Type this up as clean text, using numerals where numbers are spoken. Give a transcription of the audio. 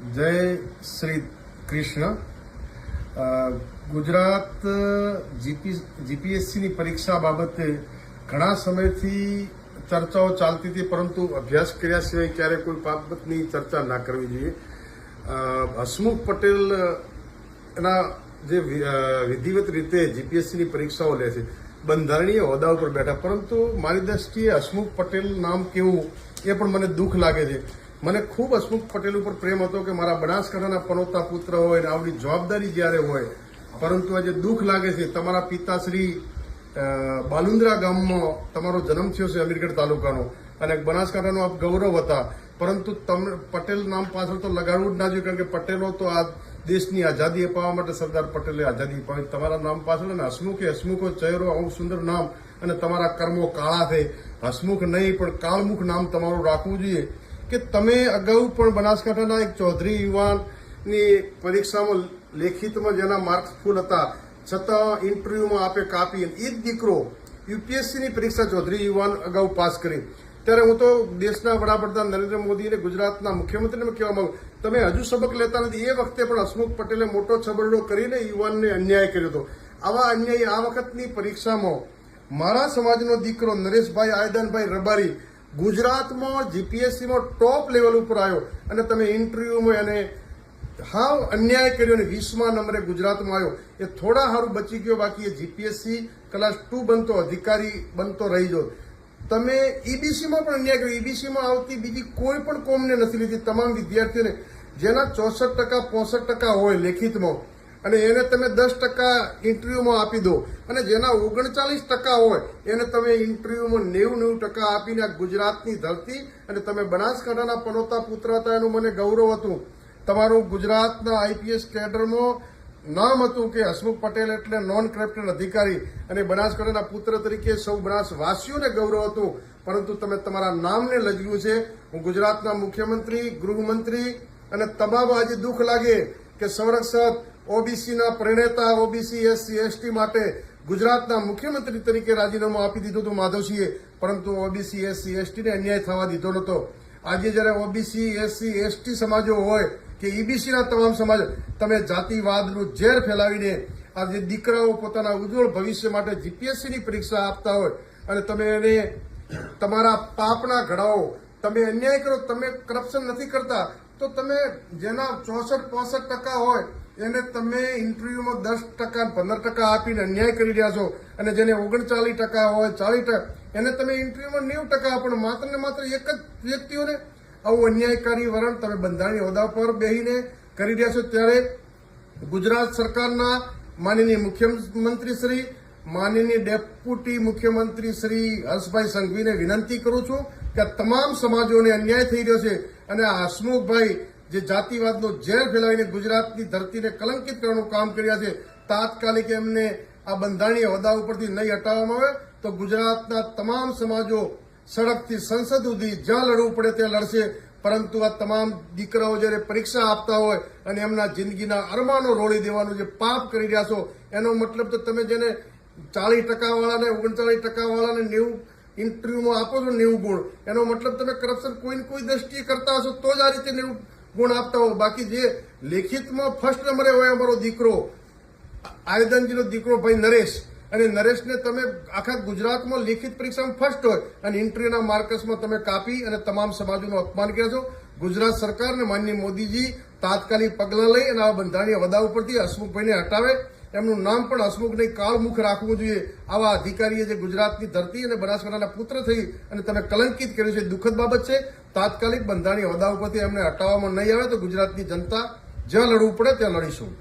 જય શ્રી કૃષ્ણ. ગુજરાત જીપીએસસીની પરીક્ષા બાબતે ઘણા સમયથી ચર્ચાઓ ચાલતી હતી, પરંતુ અભ્યાસ કર્યા સિવાય ક્યારે કોઈ બાબતની ચર્ચા ના કરવી જોઈએ. હસમુખ પટેલ એના જે વિધિવત રીતે જીપીએસસીની પરીક્ષાઓ લે છે, બંધારણીય હોદ્દા ઉપર બેઠા, પરંતુ મારી દ્રષ્ટિએ હસમુખ પટેલ નામ કેવું એ પણ મને દુઃખ લાગે છે. મને ખૂબ હસમુખ પટેલ ઉપર પ્રેમ હતો કે મારા બનાસકાંઠાના પનોતા પુત્ર હોય ને આવડી જવાબદારી જ્યારે હોય, પરંતુ આજે દુઃખ લાગે છે. તમારા પિતાશ્રી બાલુંદ્રા ગામમાં તમારો જન્મ થયો છે, અમીરગઢ તાલુકાનો, અને બનાસકાંઠાનો આપ ગૌરવ હતા, પરંતુ તમે પટેલ નામ પાછળ તો લગાડવું જ ના જોઈએ, કારણ કે પટેલો તો આ દેશની આઝાદી અપાવવા માટે સરદાર પટેલે આઝાદી અપાવી. તમારા નામ પાછળ અને હસમુખો ચહેરો, આવું સુંદર નામ, અને તમારા કર્મો કાળા થઈ. હસમુખ નહીં પણ કાળમુખ નામ તમારું રાખવું જોઈએ. કે તમે અગાઉ પણ બનાસકાંઠાના એક ચૌધરી યુવાનની પરીક્ષામાં લેખિતમાં જેના માર્ક્સ ફૂલ હતા, છતાં ઇન્ટરવ્યુમાં આપે કાપી, એ જ દીકરો યુપીએસસીની પરીક્ષા ચૌધરી યુવાન અગાઉ પાસ કરી. ત્યારે હું તો દેશના વડાપ્રધાન નરેન્દ્ર મોદી અને ગુજરાતના મુખ્યમંત્રીને કહેવા માંગુ, તમે હજુ સબક લેતા નથી. એ વખતે પણ હસમુખ પટેલે મોટો છબરડો કરીને યુવાનને અન્યાય કર્યો હતો. આવા અન્યાય આ વખતની પરીક્ષામાં મારા સમાજનો દીકરો નરેશભાઈ આયદાનભાઈ રબારી ગુજરાતમાં જીપીએસસીમાં ટોપ લેવલ ઉપર આવ્યો, અને તમે ઇન્ટરવ્યુમાં એને હાવ અન્યાય કર્યો અને 20મા નંબરે ગુજરાતમાં આવ્યો. એ થોડા સારું બચી ગયો, બાકી એ જીપીએસસી ક્લાસ 2 બનતો, અધિકારી બનતો રહી ગયો. તમે ઈબીસીમાં પણ અન્યાય કર્યો. ઈબીસીમાં આવતી બીજી કોઈ પણ કોમને નથી લીધી. તમામ વિદ્યાર્થીઓને જેના 64% 65% હોય લેખિતમાં, અને એને તમે 10% ઇન્ટરવ્યુમાં આપી દો, અને જેના 39% હોય એને તમે ઇન્ટરવ્યુમાં 90% આપીને આ ગુજરાતની ધરતી, અને તમે બનાસકાંઠાના પનોતા પુત્ર હતા એનું મને ગૌરવ હતું. તમારું ગુજરાતના આઈપીએસ કેડરમાં નામ હતું કે હસમુખ પટેલ એટલે નોન કરપ્ટેડ અધિકારી, અને બનાસકાંઠાના પુત્ર તરીકે સૌ બનાસવાસીઓને ગૌરવ હતું, પરંતુ તમે તમારા નામને લજ્યું છે. હું ગુજરાતના મુખ્યમંત્રી, ગૃહમંત્રી અને તમામ આજે દુઃખ લાગે કે સંરક્ષક ઓબીસીના પ્રણેતા, ઓબીસી એસસી એસટી માટે ગુજરાતના મુખ્યમંત્રી તરીકે રાજીનામું આપી દીધું હતું માધવસિંહે, પરંતુ ઓબીસી એસસી એસટીને અન્યાય થવા દીધો નહોતો. આજે જ્યારે ઓબીસી એસસી એસટી સમાજો હોય કે ઈબીસીના તમામ સમાજ, તમે જાતિવાદનું ઝેર ફેલાવીને આજે દીકરાઓ પોતાના ઉજ્જવળ ભવિષ્ય માટે જીપીએસસીની પરીક્ષા આપતા હોય, અને તમે એને તમારા પાપના ઘડાઓ તમે અન્યાય કરો. તમે કરપ્શન નથી કરતા, તો તમે જેના 64-65% હોય એને તમે ઇન્ટરવ્યુમાં 10% 15% આપીને અન્યાય કરી રહ્યા છો, અને જેને 39% હોય 40% એને તમે ઇન્ટરવ્યુમાં 90% આપો. માત્ર ને માત્ર એક જ વ્યક્તિઓને આવું અન્યાયકારી વલણ તમે બંધારણીય હોદ્દા પર બેહીને કરી રહ્યા છો. ત્યારે ગુજરાત સરકારના માનનીય મુખ્યમંત્રી શ્રી, માનનીય ડેપ્યુટી મુખ્યમંત્રી શ્રી હર્ષભાઈ સંઘવીને વિનંતી કરું છું કે તમામ સમાજોને અન્યાય થઈ રહ્યો છે, અને આ હસમુખભાઈ જે જાતિવાદનો ઝેર ફેલાવીને ગુજરાતની ધરતીને કલંકિત કરવાનું કામ કર્યા છે, તાત્કાલિક એમને આ બંધારણીય હોદ્દા ઉપરથી નહીં હટાવવામાં આવે તો ગુજરાતના તમામ સમાજો સડકથી સંસદ સુધી જ્યાં લડવું પડે ત્યાં લડશે. પરંતુ આ તમામ દીકરાઓ જ્યારે પરીક્ષા આપતા હોય અને એમના જિંદગીના અરમાનો રોળી દેવાનું જે પાપ કરી રહ્યા છો, એનો મતલબ તો તમે જેને 40% વાળાને 39% વાળાને 90 ઇન્ટરવ્યુમાં આપો છો 90 ગુણ, એનો મતલબ તમે કરપ્શન કોઈ દ્રષ્ટિએ કરતા હશો તો જ આ રીતે 90 ગુણ આપતા હો. બાકી જે લેખિતમાં ફર્સ્ટ નંબરે હોય અમારો દીકરો આયદનજીનો દીકરો ભાઈ નરેશ, અને નરેશને તમે આખા ગુજરાતમાં લેખિત પરીક્ષામાં ફર્સ્ટ હોય અને ઇન્ટરવ્યુના માર્કસમાં તમે કાપી અને તમામ સમાજોનું અપમાન કર્યા છો. ગુજરાત સરકાર અને માનનીય મોદીજી તાત્કાલિક પગલાં લઈ અને આ બંધારણીય હોદ્દા ઉપરથી હસમુખભાઈને હટાવે. એમનું નામ પણ હસમુખ નહીં કાળમુખ રાખવું જોઈએ. આવા અધિકારીએ જે ગુજરાતની ધરતી અને બનાસકાંઠાના પુત્ર થઈ અને તમે કલંકિત કર્યું છે, દુઃખદ બાબત છે. તાત્કાલિક બંધારણીય હોદ્દા ઉપરથી એમને હટાવવામાં નહીં આવે તો ગુજરાતની જનતા જ્યાં લડવું પડે ત્યાં લડીશું.